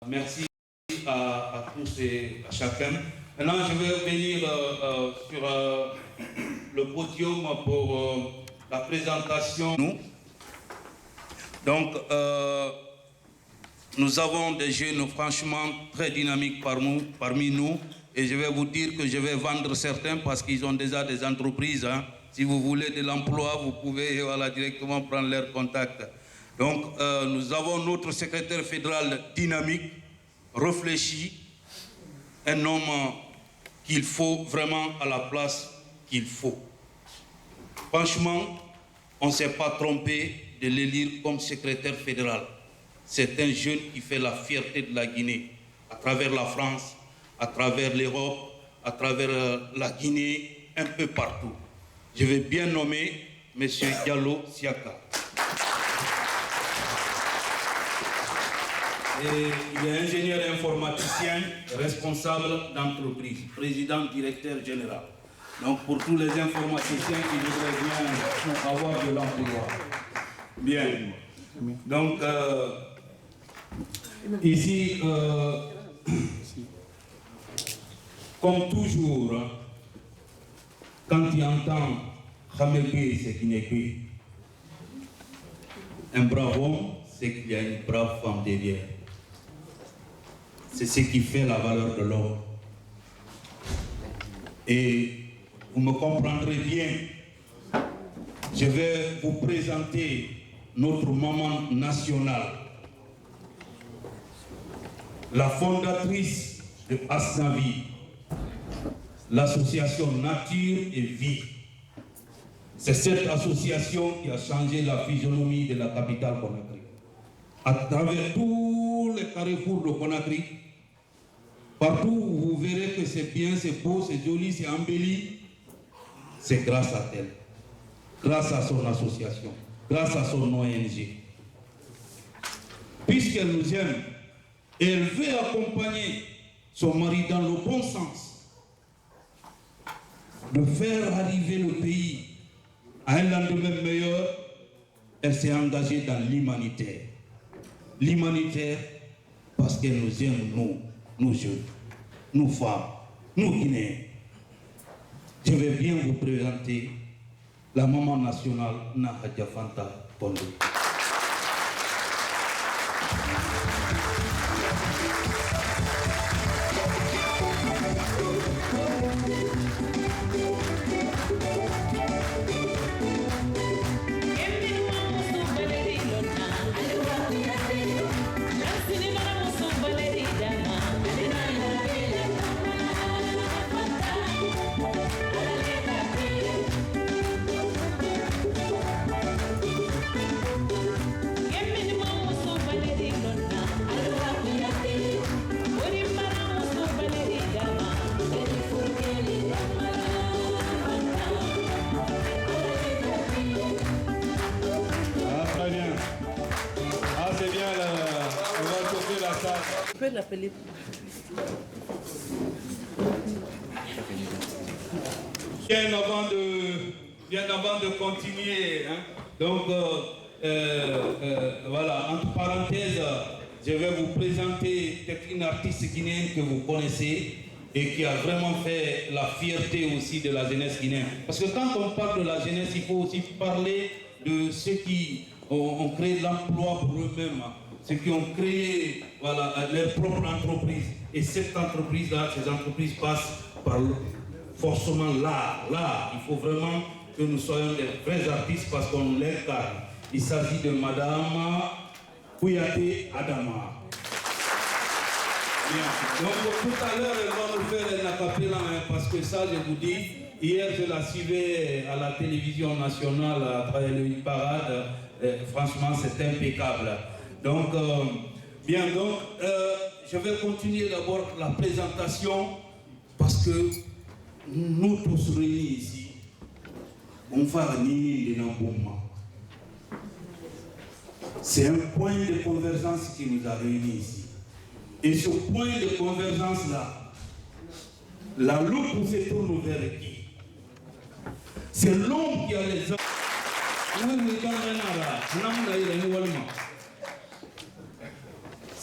Merci à tous et à chacun. Maintenant, je vais venir sur le podium pour la présentation. Donc, nous avons des jeunes franchement très dynamiques parmi nous. Et je vais vous dire que je vais vendre certains parce qu'ils ont déjà des entreprises. Hein. Si vous voulez de l'emploi, vous pouvez directement prendre leur contact. Donc, nous avons notre secrétaire fédéral dynamique, réfléchi, un homme qu'il faut vraiment à la place qu'il faut. Franchement, on ne s'est pas trompé de l'élire comme secrétaire fédéral. C'est un jeune qui fait la fierté de la Guinée, à travers la France, à travers l'Europe, à travers la Guinée, un peu partout. Je vais bien nommer M. Diallo Siaka. Et il est ingénieur informaticien, responsable d'entreprise, président, directeur général. Donc pour tous les informaticiens qui voudraient bien avoir de l'emploi. Bien. Donc ici, comme toujours, hein, quand tu entends Khamegé, c'est Guinée, un brave homme, c'est qu'il y a une brave femme derrière. C'est ce qui fait la valeur de l'homme. Et vous me comprendrez bien, je vais vous présenter notre maman nationale, la fondatrice de Asnavi, l'association Nature et Vie. C'est cette association qui a changé la physionomie de la capitale Conakry. À travers tous les carrefours de Conakry, partout où vous verrez que c'est bien, c'est beau, c'est joli, c'est embelli, c'est grâce à elle, grâce à son association, grâce à son ONG. Puisqu'elle nous aime, et elle veut accompagner son mari dans le bon sens, de faire arriver le pays à un lendemain meilleur, elle s'est engagée dans l'humanitaire. L'humanitaire parce qu'elle nous aime, nous jeunes, nous femmes, nous Guinéens. Je vais bien vous présenter la maman nationale Nahadja Fanta Pondé. On peut l'appeler. Bien avant de continuer, hein, donc voilà, entre parenthèses, je vais vous présenter peut-être une artiste guinéenne que vous connaissez et qui a vraiment fait la fierté aussi de la jeunesse guinéenne. Parce que quand on parle de la jeunesse, il faut aussi parler de ceux qui ont créé l'emploi pour eux-mêmes, ceux qui ont créé voilà, leur propre entreprise. Et cette entreprise-là, ces entreprises passent par forcément l'art. L'art, il faut vraiment que nous soyons des vrais artistes parce qu'on l'incarne. Il s'agit de Madame Kouyaté Adama. Bien. Donc tout à l'heure, elle va nous faire un acapella, hein, parce que ça, je vous dis, hier je la suivais à la télévision nationale à travers le parade. Franchement, c'est impeccable. Donc, bien, donc, je vais continuer d'abord la présentation parce que nous tous réunis ici, on va réunir les Nambouma. C'est un point de convergence qui nous a réunis ici. Et ce point de convergence-là, la loupe se tourne vers qui? C'est l'homme qui a les hommes.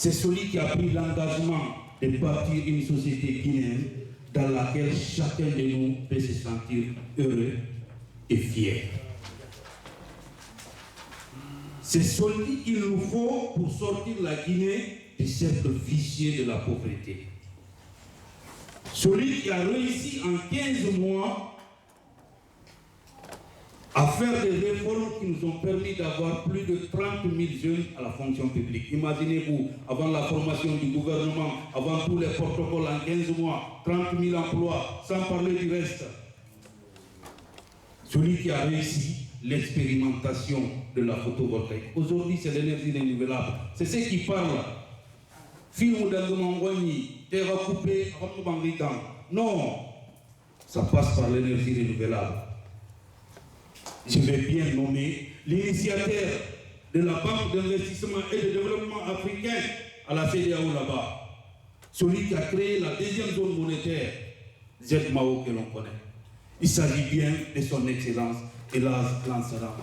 c'est celui qui a pris l'engagement de bâtir une société guinéenne dans laquelle chacun de nous peut se sentir heureux et fier. C'est celui qu'il nous faut pour sortir la Guinée du cercle vicieux de la pauvreté. Celui qui a réussi en 15 mois à faire des réformes qui nous ont permis d'avoir plus de 30 000 jeunes à la fonction publique. Imaginez-vous, avant la formation du gouvernement, avant tous les protocoles en 15 mois, 30 000 emplois, sans parler du reste. Celui qui a réussi l'expérimentation de la photovoltaïque. Aujourd'hui, c'est l'énergie renouvelable. C'est ceux qui parlent. Film d'Angomangwani, terre coupée, non, ça passe par l'énergie renouvelable. Je vais bien nommer l'initiateur de la Banque d'investissement et de développement africain à la CEDEAO là-bas. Celui qui a créé la deuxième zone monétaire, ZMAO que l'on connaît. Il s'agit bien de son excellence et Lansana.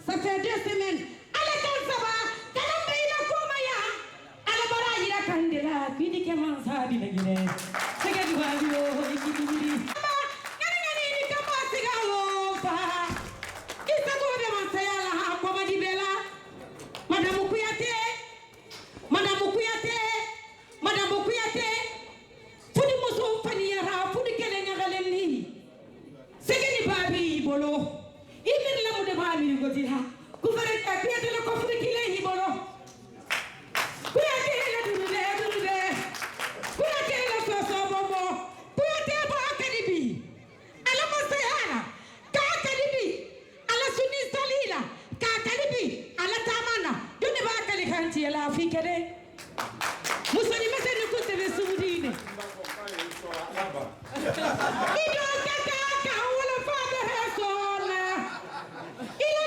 Ça fait 2 semaines. Allez, Kidi keman sabi na gine. Sega di wabio ikidiri. Ngani ni kama sigalo fa. Isa ko de masayala ha ko madibela. Madame Kouyaté. Fudi muso fani yara fudi kele nyagalen ni. Sega ni babi bolo. Imir la mu de babi godira. Ku fare ta Kouyaté la ko fudi kile hi bolo. Kouyaté la dude. Kouyaté la so bobo. Kouyaté ba akadibi. Ala masayala. Ka akadibi. Ala sunni salila. Ka akadibi. Ala tamana. Dune ba akali kanti ala fikere. Musoni meseni kutebe sumudine. Ido kaka wala father hasona. Ila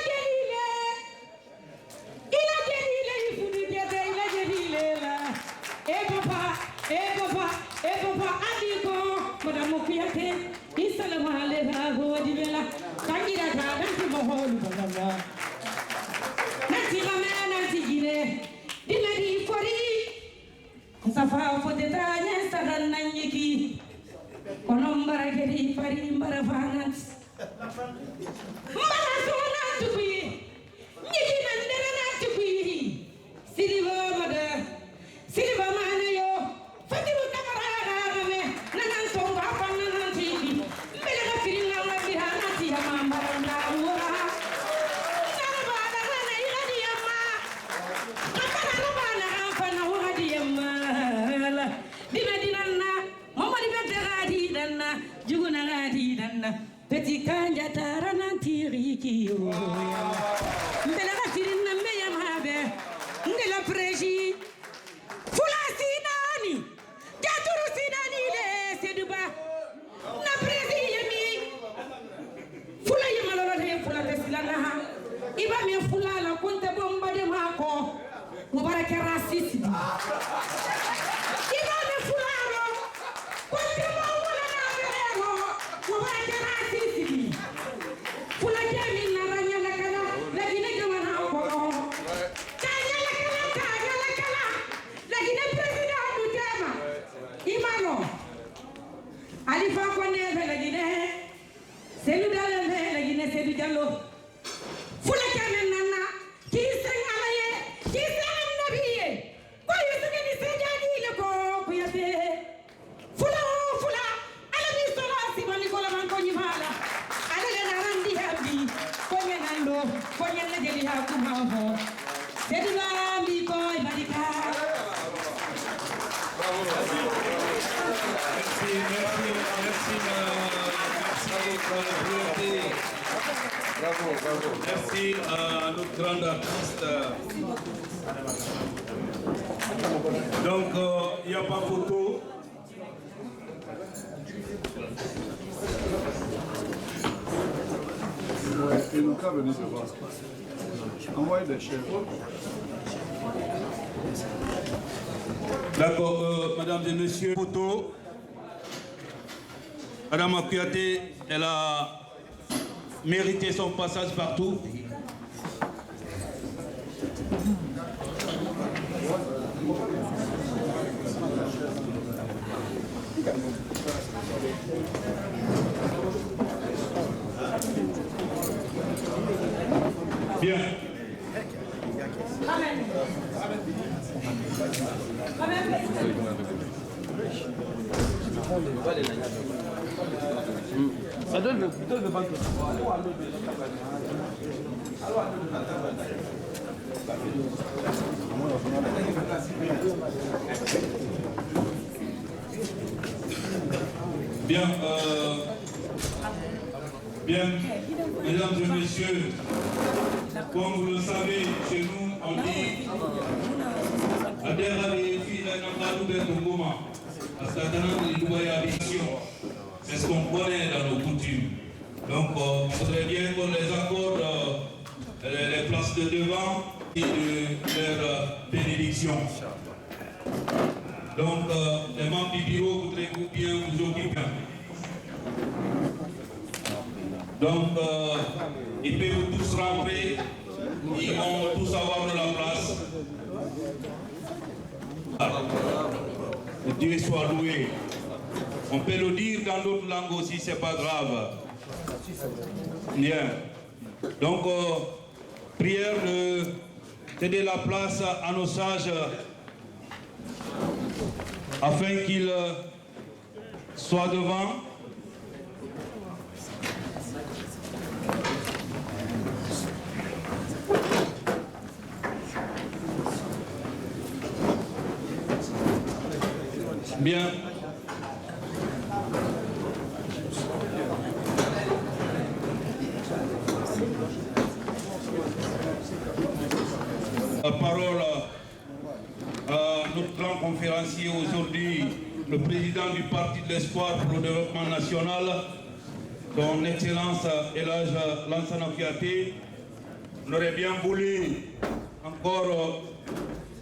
gelile ifuni kete ila gelile la. E papa adiko madame Kouyaté isalama alayha godibela kangira ka danti moholu baba. Nanti ramena nanti gile. Dinadi fori. Safa fodeta nyasaran nanyiki konombara geri fari mbara fanat mbara sona tukui nyiki nandere na tukui siliva mana yo fatibu takarara me nanan songa panna nantiki mbele ga firinga ngabi hanati ya mambara na ura nana bada na iladi yamma kakara bana afana wadi yamma Dinanna, Mamadi Beteradi danna, Juguna Radi danna, Petit Kanja Taranantiriki. Mbela Tirina Meyamabe, Ndela Preji, Fula Sinani, Jaturu Sinani le Seduba, Na Prezi Yemi, Fula Yamalore, Fula Tesilana, Iba me Fula la Conte Bomba de Marco, Mubaraka Rasisi. Alifa kone velagine, selu dale velagine selu jallo. Fula kame nana, kisa ngalaye, kisa nabiye. Kwa yusuke ni sejadi le ko Kouyaté. Fula, ala ni sola si bali kola manko nyimala. Ala le narandi habi, konye nando, konye le jeli hakumaho. Selu lambi koi barika. Merci à notre grande artiste. Donc, il n'y a pas photo. Et nous qu'à venir devant. Envoyez des chefs. D'accord, mesdames et messieurs, photo. Madame Kouyaté, elle a mérité son passage partout. Bien. Bien, mesdames et messieurs, comme vous le savez, chez nous, on dit c'est ce qu'on connaît dans nos coutumes. Donc, on voudrait bien qu'on les accorde les places de devant et de leur bénédiction. Donc, les membres du bureau voudraient bien vous occuper. Donc, ils peuvent tous rentrer, ils vont tous avoir de la place. Dieu soit loué. On peut le dire dans d'autres langues aussi, c'est pas grave. Bien. Donc, prière de céder la place à nos sages afin qu'ils soient devant. Bien. La parole à notre grand conférencier aujourd'hui, le président du Parti de l'Espoir pour le développement national, son Excellence Elhaj Lansana Kouyaté. On aurait bien voulu encore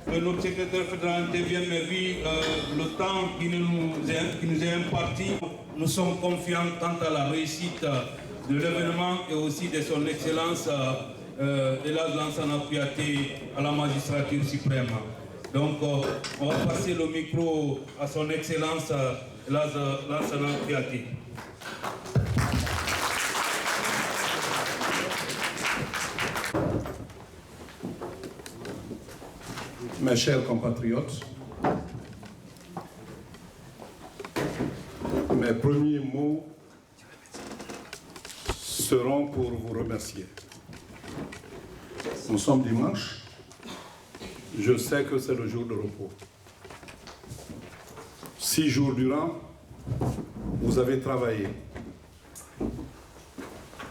que notre secrétaire fédéral intervienne, mais vu le temps qui nous est imparti, nous sommes confiants quant à la réussite de l'événement et aussi de son Excellence Elhaj Lansana Kouyaté à la magistrature suprême. Donc on va passer le micro à son Excellence Elhaj Lansana Kouyaté. Mes chers compatriotes, mes premiers mots seront pour vous remercier. Nous sommes dimanche, je sais que c'est le jour de repos. 6 jours durant, vous avez travaillé.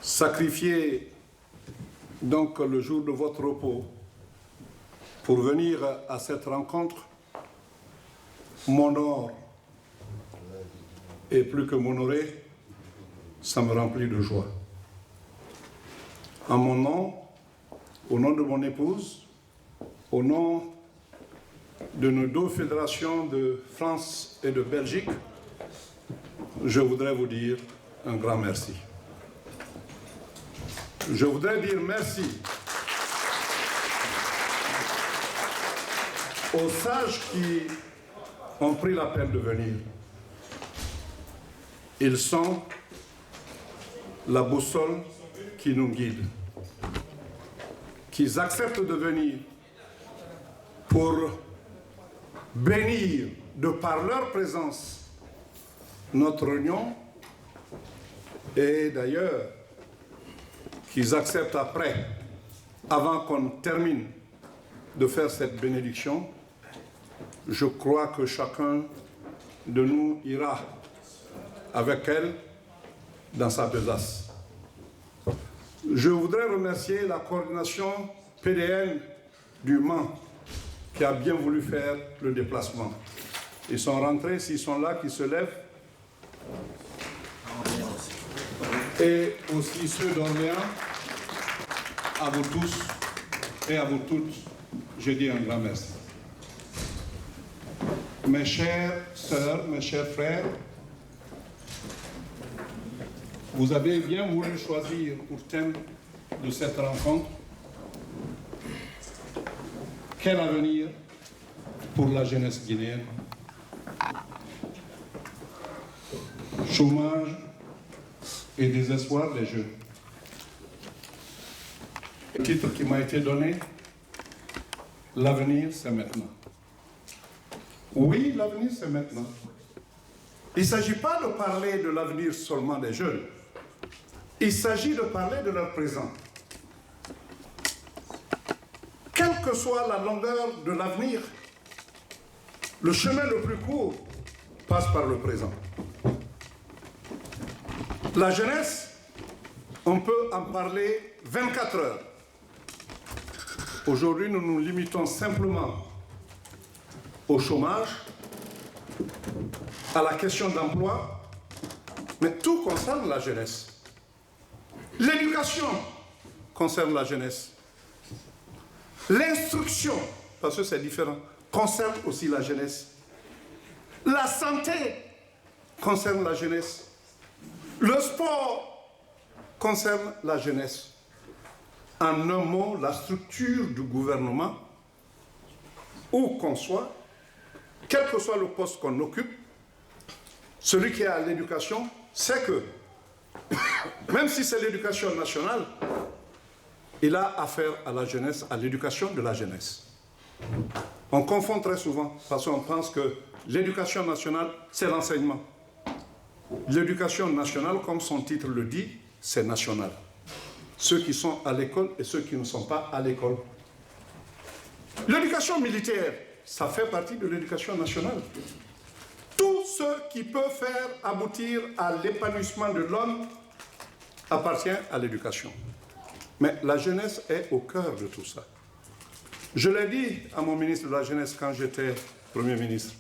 Sacrifié donc le jour de votre repos pour venir à cette rencontre m'honore et plus que m'honorer, ça me remplit de joie. En mon nom, au nom de mon épouse, au nom de nos 2 fédérations de France et de Belgique, je voudrais vous dire un grand merci. Je voudrais dire merci aux sages qui ont pris la peine de venir. Ils sont la boussole qui nous guide. Qu'ils acceptent de venir pour bénir, de par leur présence, notre union, et d'ailleurs, qu'ils acceptent après, avant qu'on termine de faire cette bénédiction, je crois que chacun de nous ira avec elle dans sa besace. Je voudrais remercier la coordination PDN du Mans qui a bien voulu faire le déplacement. Ils sont rentrés, s'ils sont là, qui se lèvent. Et aussi ceux d'Orléans, à vous tous et à vous toutes, je dis un grand merci. Mes chères sœurs, mes chers frères, vous avez bien voulu choisir pour thème de cette rencontre quel avenir pour la jeunesse guinéenne. Chômage et désespoir des jeunes. Le titre qui m'a été donné, l'avenir c'est maintenant. Oui, l'avenir c'est maintenant. Il ne s'agit pas de parler de l'avenir seulement des jeunes. Il s'agit de parler de leur présent. Quelle que soit la longueur de l'avenir, le chemin le plus court passe par le présent. La jeunesse, on peut en parler 24 heures. Aujourd'hui, nous nous limitons simplement au chômage, à la question d'emploi, mais tout concerne la jeunesse. L'éducation concerne la jeunesse. L'instruction, parce que c'est différent, concerne aussi la jeunesse. La santé concerne la jeunesse. Le sport concerne la jeunesse. En un mot, la structure du gouvernement, où qu'on soit, quel que soit le poste qu'on occupe, celui qui est à l'éducation, sait que, même si c'est l'éducation nationale, il a affaire à la jeunesse, à l'éducation de la jeunesse. On confond très souvent, parce qu'on pense que l'éducation nationale, c'est l'enseignement. L'éducation nationale, comme son titre le dit, c'est national. Ceux qui sont à l'école et ceux qui ne sont pas à l'école. L'éducation militaire, ça fait partie de l'éducation nationale. Tout ce qui peut faire aboutir à l'épanouissement de l'homme appartient à l'éducation. Mais la jeunesse est au cœur de tout ça. Je l'ai dit à mon ministre de la Jeunesse quand j'étais Premier ministre.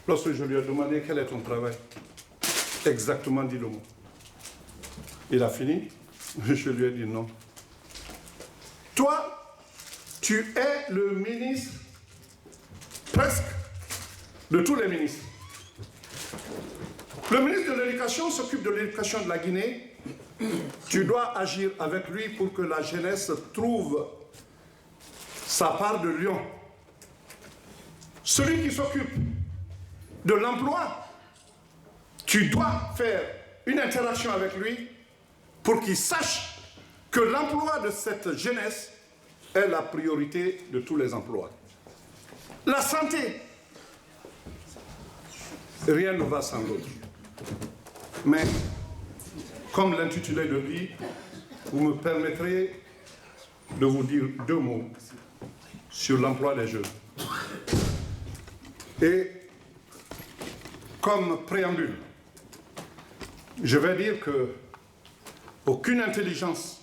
Lorsque je lui ai demandé quel est ton travail, exactement dit le mot. Il a fini, je lui ai dit non. Toi, tu es le ministre presque de tous les ministres. Le ministre de l'Éducation s'occupe de l'éducation de la Guinée. Tu dois agir avec lui pour que la jeunesse trouve sa part de lion. Celui qui s'occupe de l'emploi, tu dois faire une interaction avec lui pour qu'il sache que l'emploi de cette jeunesse est la priorité de tous les emplois. La santé, rien ne va sans l'autre. Mais, comme l'intitulé le dit, vous me permettrez de vous dire 2 mots sur l'emploi des jeunes. Et comme préambule, je vais dire que aucune intelligence,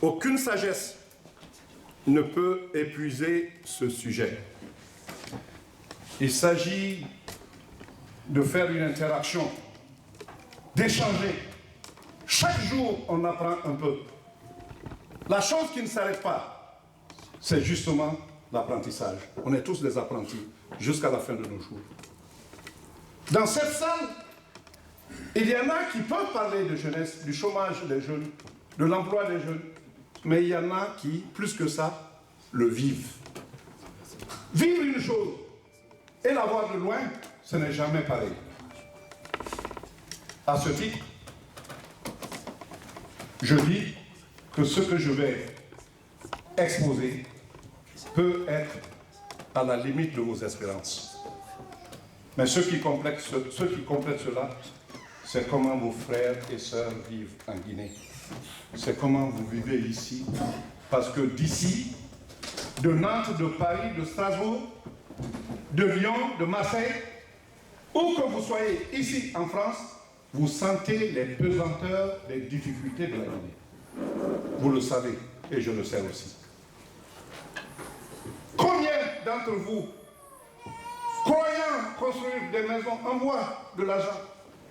aucune sagesse ne peut épuiser ce sujet. Il s'agit de faire une interaction, d'échanger. Chaque jour, on apprend un peu. La chose qui ne s'arrête pas, c'est justement l'apprentissage. On est tous des apprentis jusqu'à la fin de nos jours. Dans cette salle, il y en a qui peuvent parler de jeunesse, du chômage des jeunes, de l'emploi des jeunes, mais il y en a qui, plus que ça, le vivent. Vivre une chose et la voir de loin, ce n'est jamais pareil. À ce titre, je dis que ce que je vais exposer peut être à la limite de vos espérances. Mais ce qui complète cela, c'est comment vos frères et sœurs vivent en Guinée. C'est comment vous vivez ici. Parce que d'ici, de Nantes, de Paris, de Strasbourg, de Lyon, de Marseille, où que vous soyez ici en France, vous sentez les pesanteurs, les difficultés de la Guinée. Vous le savez, et je le sais aussi. Combien d'entre vous, croyant construire des maisons, envoient de l'argent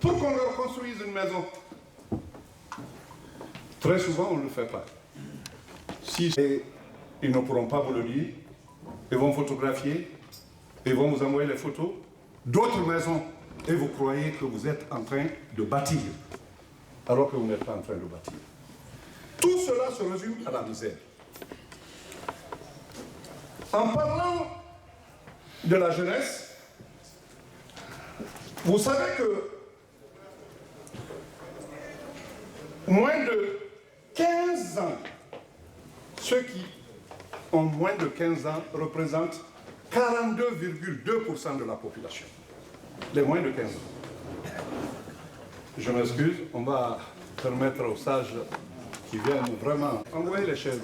pour qu'on leur construise une maison? Très souvent, on ne le fait pas. Si ils ne pourront pas vous le dire, ils vont photographier, ils vont vous envoyer les photos d'autres maisons et vous croyez que vous êtes en train de bâtir, alors que vous n'êtes pas en train de bâtir. Tout cela se résume à la misère. En parlant de la jeunesse, vous savez que moins de 15 ans, ceux qui ont moins de 15 ans représentent 42,2% de la population. Les moins de 15 ans. Je m'excuse, on va permettre aux sages qui viennent vraiment envoyer les chaises.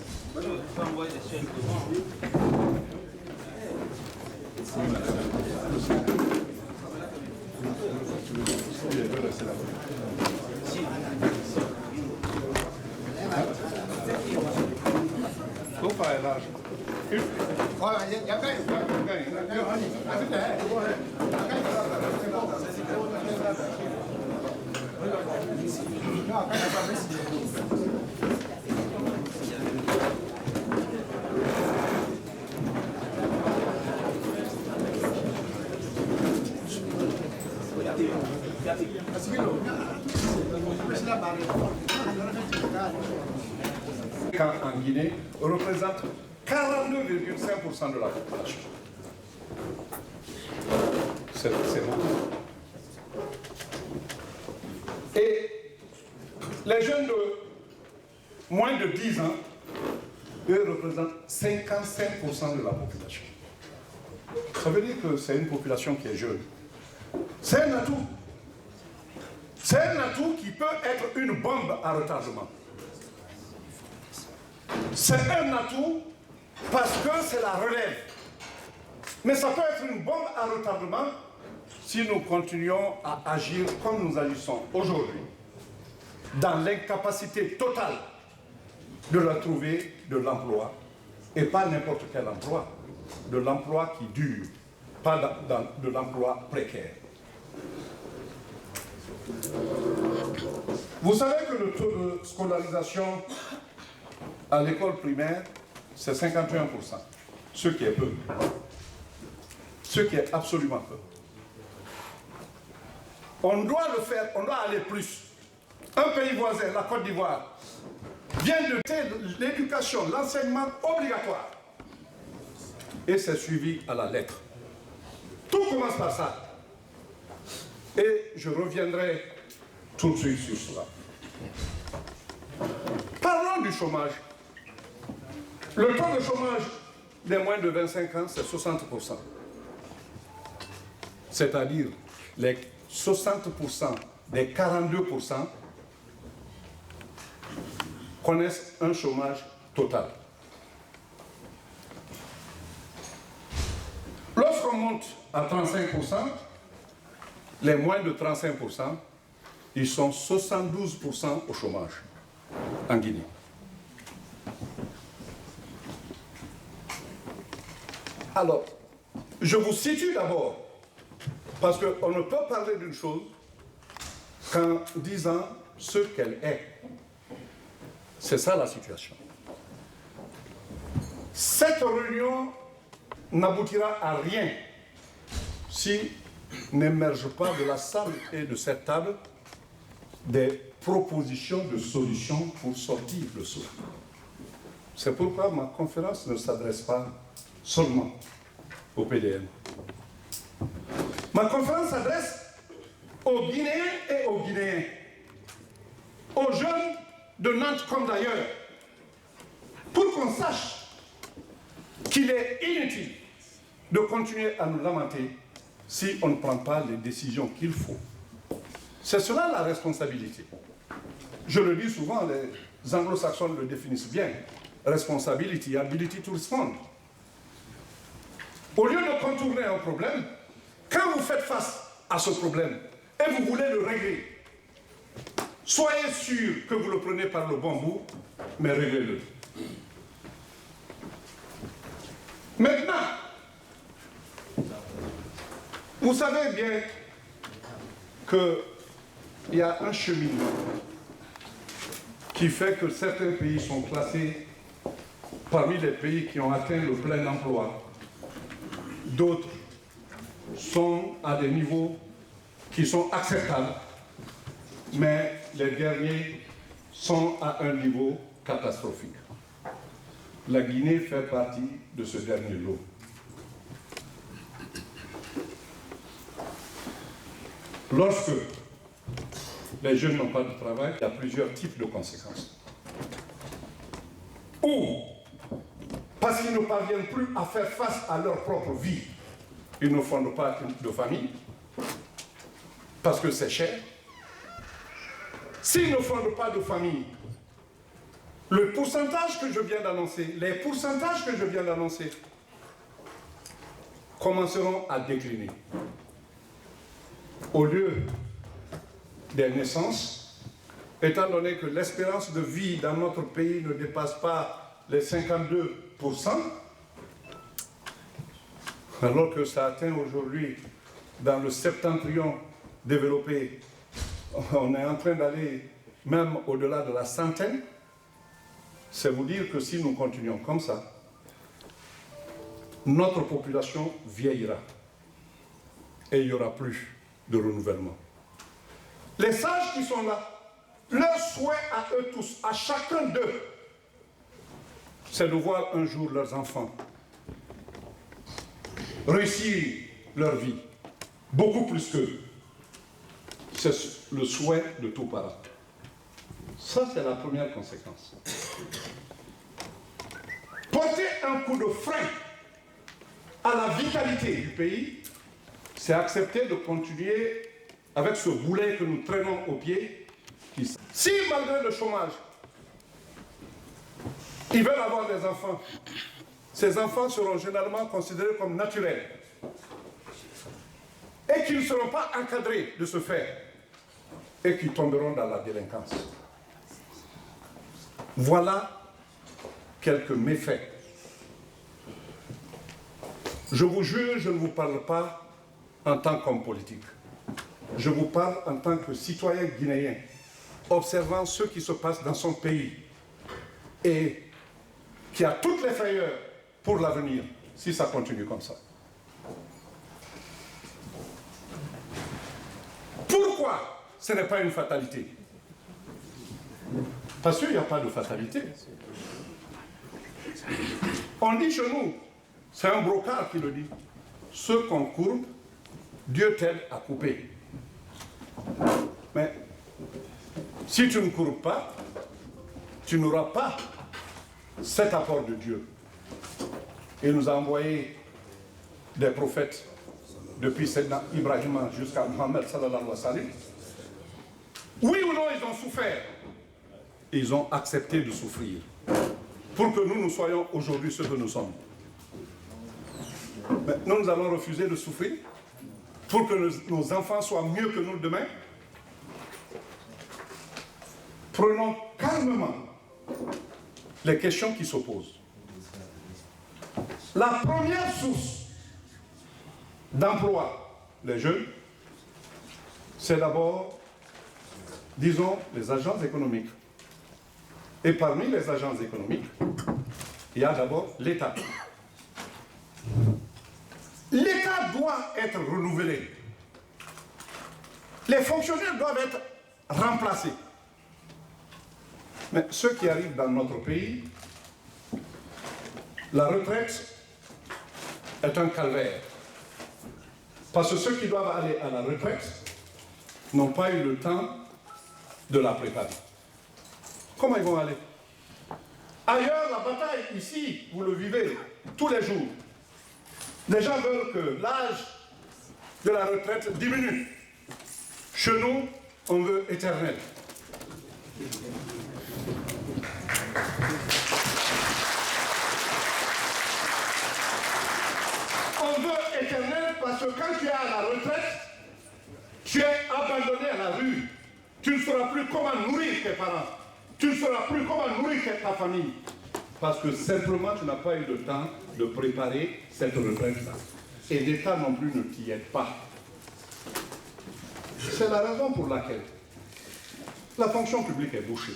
Sofa est large. En Guinée représente 42,5% de la population. C'est beaucoup. Et les jeunes de moins de 10 ans, eux représentent 55% de la population. Ça veut dire que c'est une population qui est jeune. C'est un atout. C'est un atout qui peut être une bombe à retardement. C'est un atout parce que c'est la relève. Mais ça peut être une bombe à retardement si nous continuons à agir comme nous agissons aujourd'hui, dans l'incapacité totale de leur trouver de l'emploi, et pas n'importe quel emploi, de l'emploi qui dure, pas de l'emploi précaire. Vous savez que le taux de scolarisation à l'école primaire, c'est 51%, ce qui est peu, ce qui est absolument peu. On doit le faire, on doit aller plus. Un pays voisin, la Côte d'Ivoire, vient de l'éducation, l'enseignement obligatoire. Et c'est suivi à la lettre. Tout commence par ça. Et je reviendrai tout de suite sur cela. Parlons du chômage. Le taux de chômage des moins de 25 ans, c'est 60%. C'est-à-dire les 60% des 42% connaissent un chômage total. Lorsqu'on monte à 35%, les moins de 35%, ils sont 72% au chômage en Guinée. Alors, je vous situe d'abord, parce qu'on ne peut parler d'une chose qu'en disant ce qu'elle est. C'est ça la situation. Cette réunion n'aboutira à rien si n'émerge pas de la salle et de cette table des propositions de solutions pour sortir de cela. C'est pourquoi ma conférence ne s'adresse pas seulement au PDM. Ma conférence s'adresse aux Guinéens et aux Guinéens, aux jeunes de Nantes comme d'ailleurs, pour qu'on sache qu'il est inutile de continuer à nous lamenter si on ne prend pas les décisions qu'il faut. C'est cela la responsabilité. Je le dis souvent, les anglo-saxons le définissent bien. Responsibility, ability to respond. Au lieu de contourner un problème, quand vous faites face à ce problème et vous voulez le régler, soyez sûr que vous le prenez par le bon bout, mais réglez-le. Maintenant, vous savez bien qu'il y a un cheminement qui fait que certains pays sont classés parmi les pays qui ont atteint le plein emploi. D'autres sont à des niveaux qui sont acceptables, mais les derniers sont à un niveau catastrophique. La Guinée fait partie de ce dernier lot. Lorsque les jeunes n'ont pas de travail, il y a plusieurs types de conséquences. Ou, parce qu'ils ne parviennent plus à faire face à leur propre vie, ils ne fondent pas de famille, parce que c'est cher. S'ils ne fondent pas de famille, le pourcentage que je viens d'annoncer, les pourcentages que je viens d'annoncer, commenceront à décliner. Au lieu des naissances, étant donné que l'espérance de vie dans notre pays ne dépasse pas les 52%, alors que ça atteint aujourd'hui, dans le septentrion développé, on est en train d'aller même au-delà de la centaine, c'est vous dire que si nous continuons comme ça, notre population vieillira et il n'y aura plus de renouvellement. Les sages qui sont là, leur souhait à eux tous, à chacun d'eux, c'est de voir un jour leurs enfants réussir leur vie, beaucoup plus qu'eux. C'est le souhait de tout parent. Ça, c'est la première conséquence. Porter un coup de frein à la vitalité du pays, c'est accepter de continuer avec ce boulet que nous traînons au pied. Si, malgré le chômage, ils veulent avoir des enfants, ces enfants seront généralement considérés comme naturels et qu'ils ne seront pas encadrés de ce fait et qui tomberont dans la délinquance. Voilà quelques méfaits. Je vous jure, je ne vous parle pas en tant qu'homme politique. Je vous parle en tant que citoyen guinéen, observant ce qui se passe dans son pays et qui a toutes les frayeurs pour l'avenir, si ça continue comme ça. Pourquoi ce n'est pas une fatalité? Parce qu'il n'y a pas de fatalité. On dit chez nous, c'est un brocard qui le dit, ce qu'on courbe, Dieu t'aide à couper. Mais si tu ne courbes pas, tu n'auras pas cet apport de Dieu. Il nous a envoyé des prophètes depuis Sayyidina Ibrahim jusqu'à Mohammed sallallahu alayhi wa sallam. Oui ou non, ils ont souffert. Ils ont accepté de souffrir pour que nous soyons aujourd'hui ce que nous sommes. Mais nous allons refuser de souffrir pour que nos enfants soient mieux que nous demain. Prenons calmement les questions qui s'opposent. La première source d'emploi des jeunes, c'est d'abord, disons, les agences économiques. Et parmi les agences économiques, il y a d'abord l'État. L'État doit être renouvelé. Les fonctionnaires doivent être remplacés. Mais ceux qui arrivent dans notre pays, la retraite est un calvaire. Parce que ceux qui doivent aller à la retraite n'ont pas eu le temps de la préparer. Comment ils vont aller? Ailleurs, la bataille, ici, vous le vivez tous les jours. Les gens veulent que l'âge de la retraite diminue. Chez nous, on veut éternel. On veut éternel parce que quand tu es à la retraite, tu es abandonné à la rue. Tu ne sauras plus comment nourrir tes parents. Tu ne sauras plus comment nourrir ta famille. Parce que simplement, tu n'as pas eu le temps de préparer cette retraite-là. Et l'État non plus ne t'y aide pas. C'est la raison pour laquelle la fonction publique est bouchée.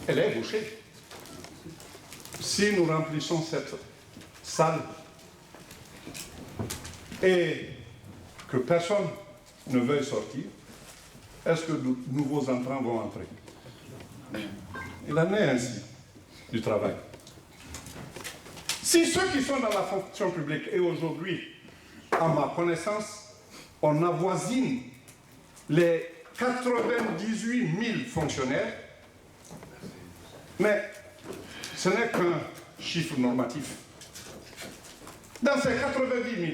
Elle est bouchée. Si nous remplissons cette salle et que personne ne veuille sortir, est-ce que de nouveaux entrants vont entrer? Il en est ainsi du travail. Si ceux qui sont dans la fonction publique, et aujourd'hui, à ma connaissance, on avoisine les 98 000 fonctionnaires, mais ce n'est qu'un chiffre normatif. Dans ces 90 000,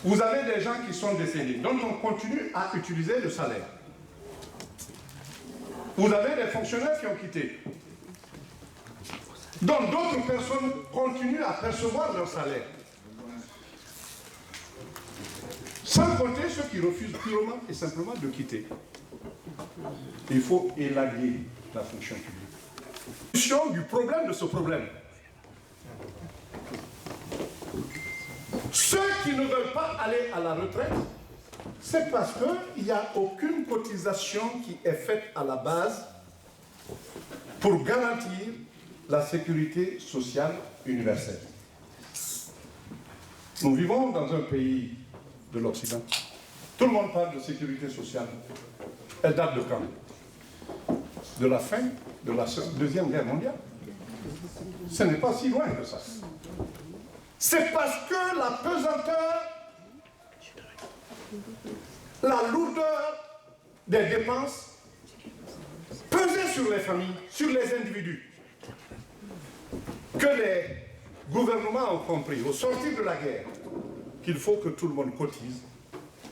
vous avez des gens qui sont décédés, dont on continue à utiliser le salaire. Vous avez des fonctionnaires qui ont quitté, dont d'autres personnes continuent à percevoir leur salaire. Sans compter ceux qui refusent purement et simplement de quitter. Il faut élaguer la fonction publique. Solution du problème de ce problème. Ceux qui ne veulent pas aller à la retraite, c'est parce qu'il n'y a aucune cotisation qui est faite à la base pour garantir la sécurité sociale universelle. Nous vivons dans un pays de l'Occident. Tout le monde parle de sécurité sociale. Elle date de quand? De la fin de la Deuxième Guerre mondiale. Ce n'est pas si loin que ça. C'est parce que la pesanteur la lourdeur des dépenses pesait sur les familles, sur les individus. Que les gouvernements ont compris au sortir de la guerre qu'il faut que tout le monde cotise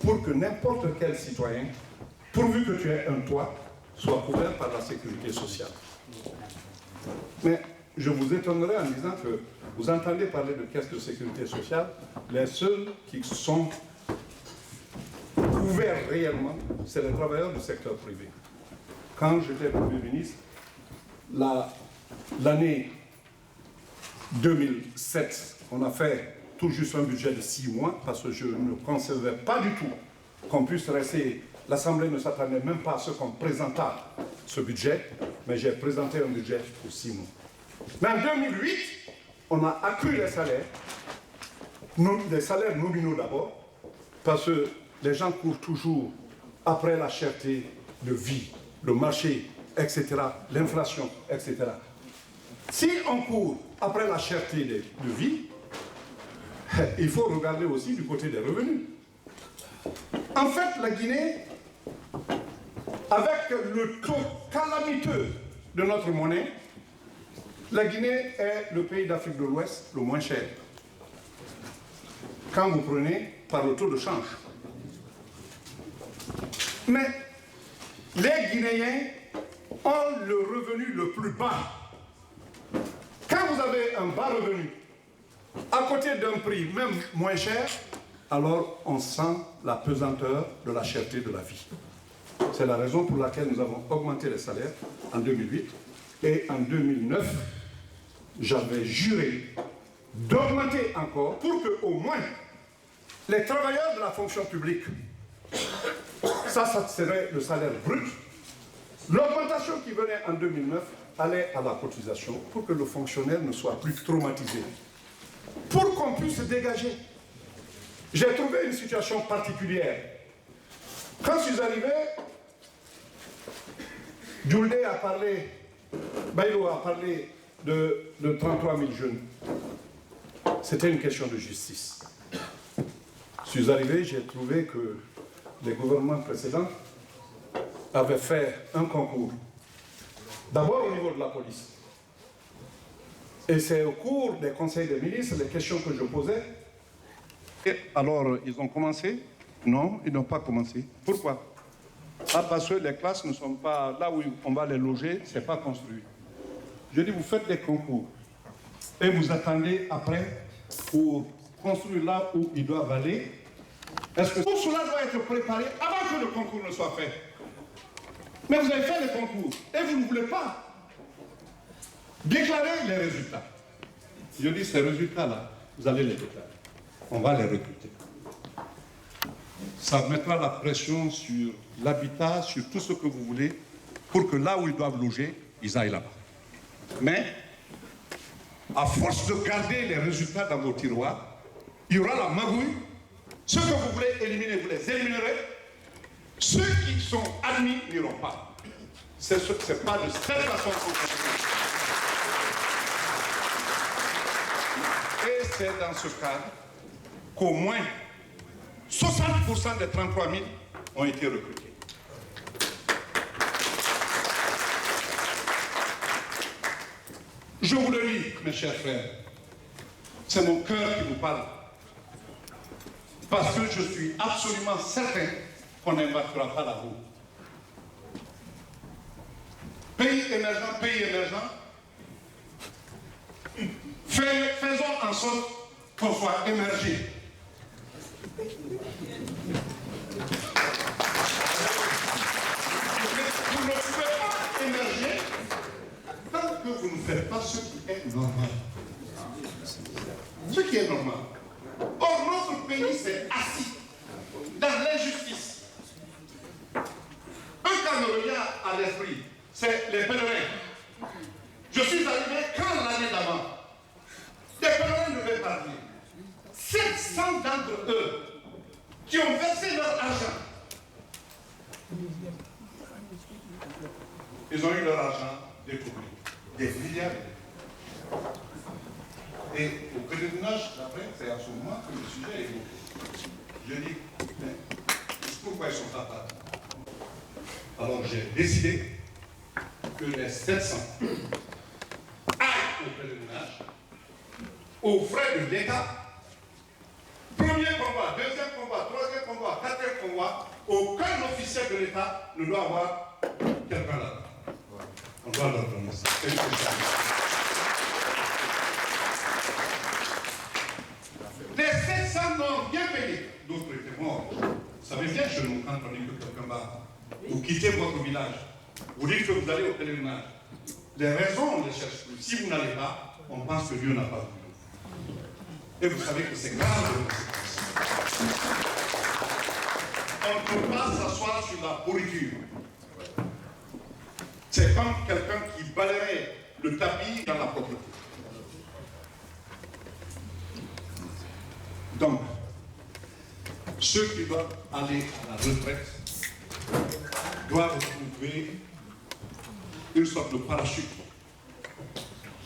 pour que n'importe quel citoyen, pourvu que tu aies un toit, soit couvert par la sécurité sociale. Mais je vous étonnerai en disant que vous entendez parler de caisse de sécurité sociale, les seuls qui sont couverts réellement, c'est les travailleurs du secteur privé. Quand j'étais Premier ministre, l'année 2007, on a fait tout juste un budget de 6 mois, parce que je ne concevais pas du tout qu'on puisse rester. L'Assemblée ne s'attendait même pas à ce qu'on présentât ce budget, mais j'ai présenté un budget pour 6 mois. Mais en 2008, on a accru les salaires nominaux d'abord, parce que les gens courent toujours après la cherté de vie, le marché, etc., l'inflation, etc. Si on court après la cherté de vie, il faut regarder aussi du côté des revenus. En fait, la Guinée, avec le taux calamiteux de notre monnaie, la Guinée est le pays d'Afrique de l'Ouest le moins cher. Quand vous prenez par le taux de change. Mais les Guinéens ont le revenu le plus bas. Quand vous avez un bas revenu, à côté d'un prix même moins cher, alors on sent la pesanteur de la cherté de la vie. C'est la raison pour laquelle nous avons augmenté les salaires en 2008 et en 2009, j'avais juré d'augmenter encore pour que au moins les travailleurs de la fonction publique, ça serait le salaire brut. L'augmentation qui venait en 2009 allait à la cotisation pour que le fonctionnaire ne soit plus traumatisé. Pour qu'on puisse se dégager. J'ai trouvé une situation particulière. Quand je suis arrivé, Djoulé a parlé, Bailo a parlé de 33 000 jeunes. C'était une question de justice. Je suis arrivé, j'ai trouvé que les gouvernements précédents avaient fait un concours. D'abord au niveau de la police. Et c'est au cours des conseils des ministres, les questions que je posais. Et alors, ils ont commencé? Non, ils n'ont pas commencé. Pourquoi? Parce que les classes ne sont pas là où on va les loger, ce n'est pas construit. Je dis, vous faites des concours et vous attendez après pour construire là où ils doivent aller. Est-ce que tout cela doit être préparé avant que le concours ne soit fait? Mais vous avez fait les concours et vous ne voulez pas déclarer les résultats. Je dis, ces résultats-là, vous allez les déclarer. On va les recruter. Ça mettra la pression sur l'habitat, sur tout ce que vous voulez, pour que là où ils doivent loger, ils aillent là-bas. Mais, à force de garder les résultats dans vos tiroirs, il y aura la magouille. Ceux que vous voulez éliminer, vous les éliminerez. Ceux qui sont admis n'iront pas. C'est pas de cette façon qu'on fait. Et c'est dans ce cadre qu'au moins 60% des 33 000 ont été recrutés. Je vous le dis, mes chers frères, c'est mon cœur qui vous parle. Parce que je suis absolument certain qu'on n'inventera pas la roue. Pays émergent, faisons en sorte qu'on soit émergé. Vous ne pouvez pas émerger tant que vous ne faites pas ce qui est normal. Ce qui est normal. Or, notre pays s'est assis dans l'injustice. Un cas me revient à l'esprit, c'est les pèlerins. Je suis arrivé quand l'année d'avant, les pèlerins devaient partir. 700 d'entre eux qui ont versé leur argent. Ils ont eu leur argent découvert. Des milliards. Et au pèlerinage, après, c'est à ce moment que le sujet est évoqué. Je dis, mais Alors j'ai décidé que les 700 aillent au pèlerinage, aux frais de l'État. Premier convoi, deuxième convoi, troisième convoi, quatrième convoi, aucun officiel de l'État ne doit avoir quelqu'un là. On doit leur donner ça. C'est une question. Les 700 n'ont rien payé. D'autres étaient morts. Vous savez bien chez nous, quand on dit que quelqu'un va, vous quittez votre village, vous dites que vous allez au pèlerinage. Les raisons, on les cherche plus. Si vous n'allez pas, on pense que Dieu n'a pas voulu. Et vous savez que c'est grave. On ne peut pas s'asseoir sur la pourriture. C'est comme quelqu'un qui balayerait le tapis dans la propreté. Donc, ceux qui doivent aller à la retraite doivent trouver une sorte de parachute.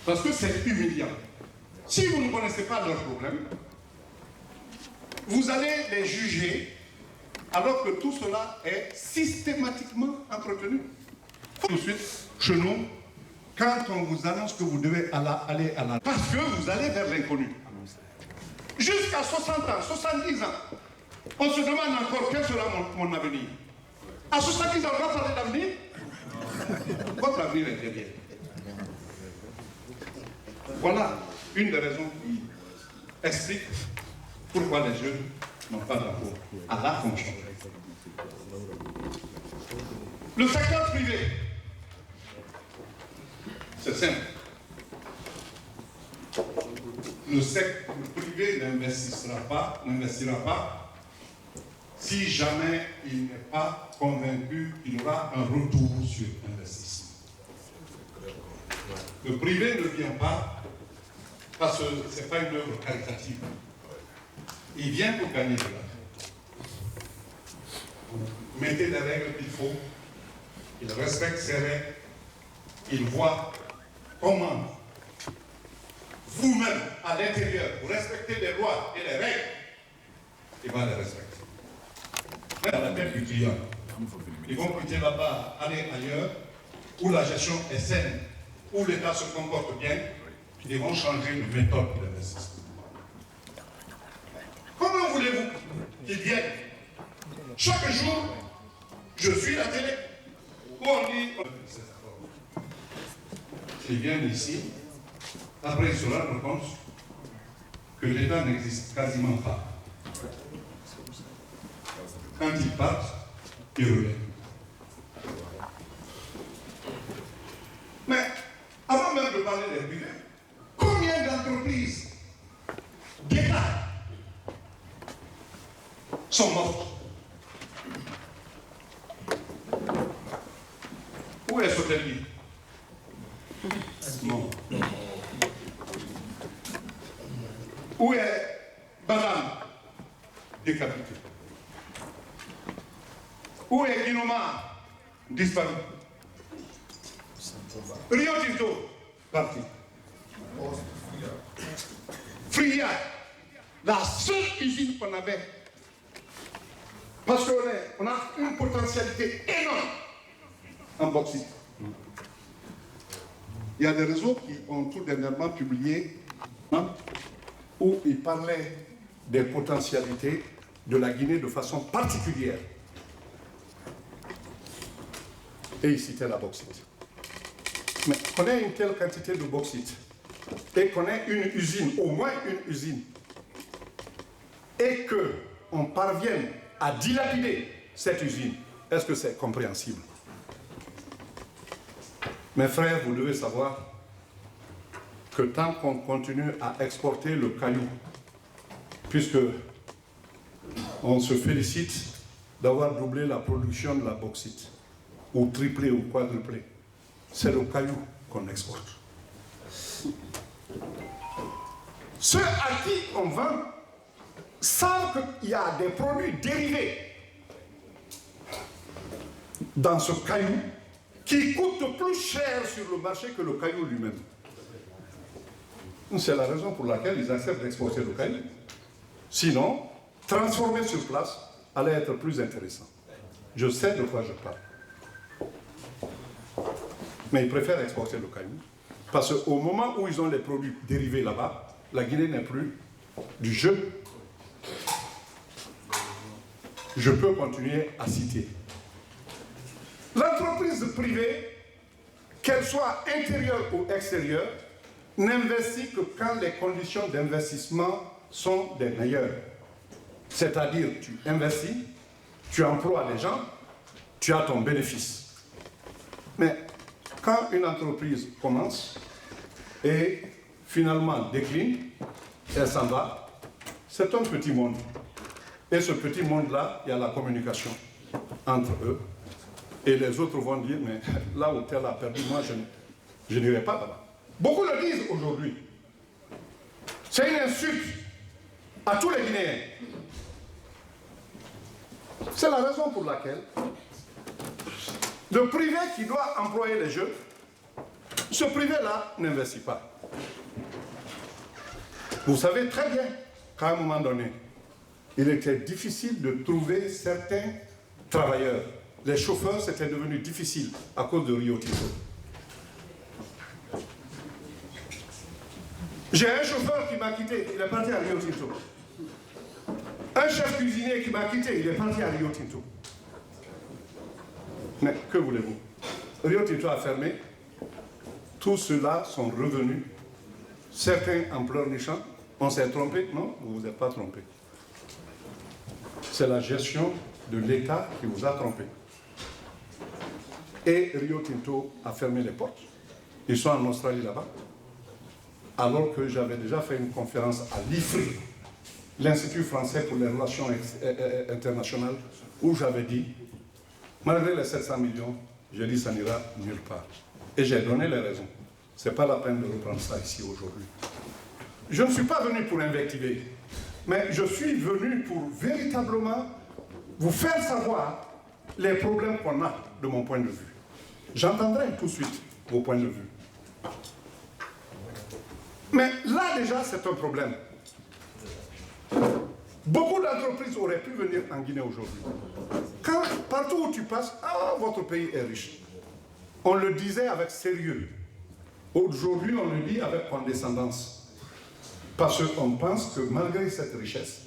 Parce que c'est humiliant. Si vous ne connaissez pas leurs problèmes, vous allez les juger alors que tout cela est systématiquement entretenu. Tout de suite, chez nous, quand on vous annonce que vous devez aller à la... Parce que vous allez vers l'inconnu. Jusqu'à 60 ans, 70 ans, on se demande encore quel sera mon avenir. À 70 ans, on va parler d'avenir. Votre avenir est derrière. Voilà une des raisons qui explique pourquoi les jeunes n'ont pas d'apport à la fonction. Le secteur privé, c'est simple. Le secteur privé n'investira pas si jamais il n'est pas convaincu qu'il y aura un retour sur investissement. Le privé ne vient pas parce que ce n'est pas une œuvre caritative. Il vient pour gagner de l'argent. Vous mettez les règles qu'il faut, il respecte ces règles, il voit comment vous-même, à l'intérieur, vous respectez les lois et les règles, il va les respecter. Même à la tête du client, ils vont quitter là-bas, aller ailleurs, où la gestion est saine, où l'État se comporte bien, ils vont changer de méthode d'investissement. Comment voulez-vous qu'ils viennent? Chaque jour, je suis la télé, où on dit, ils viennent ici, après ils se rendent compte que l'État n'existe quasiment pas. Quand ils partent, ils reviennent. Mais avant même de parler des privés, combien d'entreprises d'État sont mortes? Où est Sotelli? Non. Où est Banane? Décapité. Où est Guinoma? Disparu. Rio Tinto? Parti. Fria, la seule usine qu'on avait, parce qu'on a une potentialité énorme en bauxite. Il y a des réseaux qui ont tout dernièrement publié où ils parlaient des potentialités de la Guinée de façon particulière. Et ils citaient la bauxite. Mais qu'on ait une telle quantité de bauxite et qu'on ait une usine, au moins une usine, et qu'on parvienne à dilapider cette usine, est-ce que c'est compréhensible? Mes frères, vous devez savoir que tant qu'on continue à exporter le caillou, puisque on se félicite d'avoir doublé la production de la bauxite, ou triplé ou quadruplé, c'est le caillou qu'on exporte. Ceux à qui on vend savent qu'il y a des produits dérivés dans ce caillou qui coûtent plus cher sur le marché que le caillou lui-même. C'est la raison pour laquelle ils acceptent d'exporter le caillou. Sinon, transformer sur place allait être plus intéressant. Je sais de quoi je parle. Mais ils préfèrent exporter le caillou. Parce qu'au moment où ils ont les produits dérivés là-bas, la Guinée n'est plus du jeu. Je peux continuer à citer. L'entreprise privée, qu'elle soit intérieure ou extérieure, n'investit que quand les conditions d'investissement sont des meilleures. C'est-à-dire, tu investis, tu emploies des gens, tu as ton bénéfice. Mais quand une entreprise commence et finalement décline, elle s'en va, c'est un petit monde. Et ce petit monde-là, il y a la communication entre eux. Et les autres vont dire, mais là où tel a perdu, moi je n'irai pas là-bas. Beaucoup le disent aujourd'hui. C'est une insulte à tous les Guinéens. C'est la raison pour laquelle le privé qui doit employer les jeunes, ce privé-là n'investit pas. Vous savez très bien qu'à un moment donné, il était difficile de trouver certains travailleurs. Les chauffeurs, c'était devenu difficile à cause de Rio Tinto. J'ai un chauffeur qui m'a quitté, il est parti à Rio Tinto. Un chef cuisinier qui m'a quitté, il est parti à Rio Tinto. Mais que voulez-vous? Rio Tinto a fermé. Tous ceux-là sont revenus. Certains en pleurnichant. On s'est trompé? Non, vous ne vous êtes pas trompé. C'est la gestion de l'État qui vous a trompé. Et Rio Tinto a fermé les portes. Ils sont en Australie là-bas. Alors que j'avais déjà fait une conférence à l'IFRI, l'Institut français pour les relations internationales, où j'avais dit, malgré les 700 millions, j'ai dit ça n'ira nulle part. Et j'ai donné les raisons. Ce n'est pas la peine de reprendre ça ici aujourd'hui. Je ne suis pas venu pour invectiver, mais je suis venu pour véritablement vous faire savoir les problèmes qu'on a de mon point de vue. J'entendrai tout de suite vos points de vue. Mais là déjà, c'est un problème. Beaucoup d'entreprises auraient pu venir en Guinée aujourd'hui. Quand, partout où tu passes, ah, votre pays est riche. On le disait avec sérieux. Aujourd'hui, on le dit avec condescendance. Parce qu'on pense que malgré cette richesse,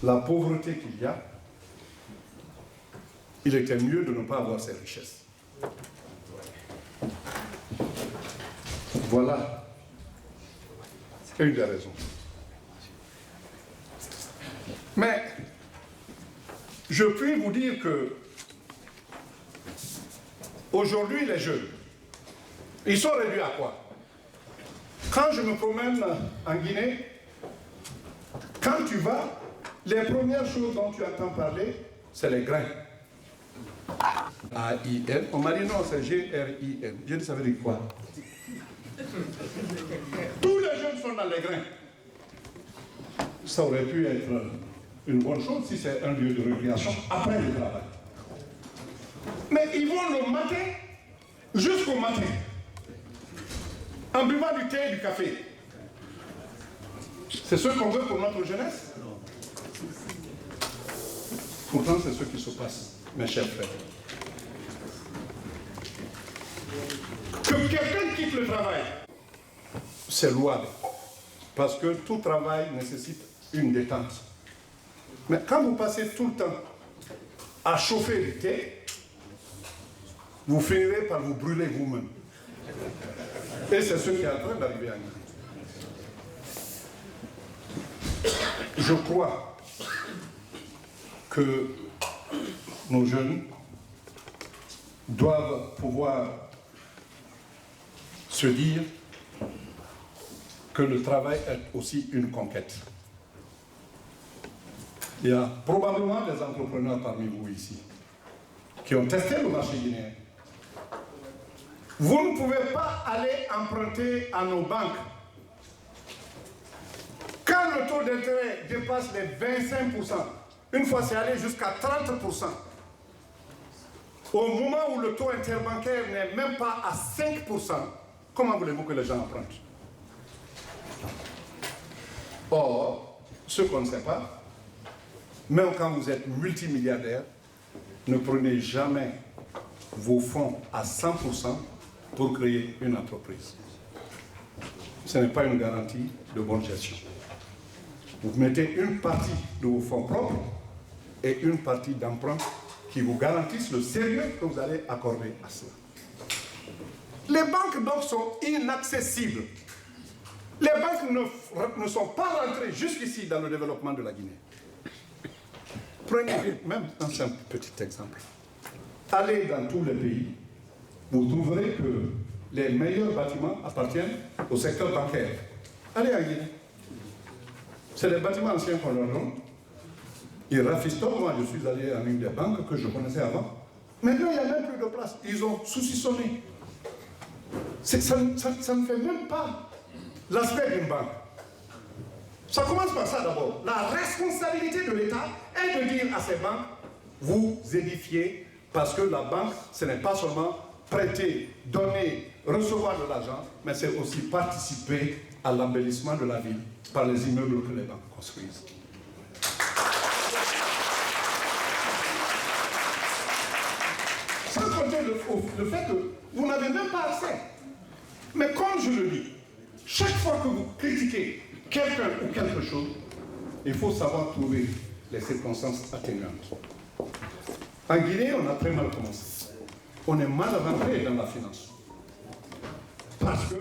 la pauvreté qu'il y a, il était mieux de ne pas avoir ces richesses. Voilà une des raisons. Mais je puis vous dire que aujourd'hui, les jeunes, ils sont réduits à quoi? Quand je me promène en Guinée, quand tu vas, les premières choses dont tu entends parler, c'est les grains. A-I-N. On m'a dit non, c'est G-R-I-N. Je dis, ça veut dire quoi? Tous les jeunes sont dans les grains. Ça aurait pu être une bonne chose si c'est un lieu de récréation après le travail. Mais ils vont le matin jusqu'au matin en buvant du thé et du café. C'est ce qu'on veut pour notre jeunesse. Pourtant, c'est ce qui se passe, mes chers frères. Que quelqu'un quitte le travail, c'est louable. Parce que tout travail nécessite une détente. Mais quand vous passez tout le temps à chauffer du thé, vous finirez par vous brûler vous-même. Et c'est ce qui est en train d'arriver à nous. Je crois que nos jeunes doivent pouvoir se dire que le travail est aussi une conquête. Il y a probablement des entrepreneurs parmi vous ici qui ont testé le marché guinéen. Vous ne pouvez pas aller emprunter à nos banques. Quand le taux d'intérêt dépasse les 25%, une fois c'est allé jusqu'à 30%, au moment où le taux interbancaire n'est même pas à 5%, comment voulez-vous que les gens empruntent? Or, ce qu'on ne sait pas, même quand vous êtes multimilliardaire, ne prenez jamais vos fonds à 100% pour créer une entreprise. Ce n'est pas une garantie de bonne gestion. Vous mettez une partie de vos fonds propres et une partie d'emprunt qui vous garantissent le sérieux que vous allez accorder à cela. Les banques donc sont inaccessibles. Les banques ne sont pas rentrées jusqu'ici dans le développement de la Guinée. Prenez même un simple petit exemple. Allez dans tous les pays, vous trouverez que les meilleurs bâtiments appartiennent au secteur bancaire. Allez en Guinée. C'est les bâtiments anciens qu'on leur donne. Ils rafistolent. Moi, je suis allé à une des banques que je connaissais avant. Maintenant, il n'y a même plus de place. Ils ont saucissonné. Ça ne fait même pas l'aspect d'une banque. Ça commence par ça d'abord. La responsabilité de l'État est de dire à ces banques, vous édifiez, parce que la banque, ce n'est pas seulement prêter, donner, recevoir de l'argent, mais c'est aussi participer à l'embellissement de la ville par les immeubles que les banques construisent. Sans compter le fait que vous n'avez même pas accès. Mais comme je le dis, chaque fois que vous critiquez quelqu'un ou quelque chose, il faut savoir trouver les circonstances atténuantes. En Guinée, on a très mal commencé. On est mal rentré dans la finance. Parce que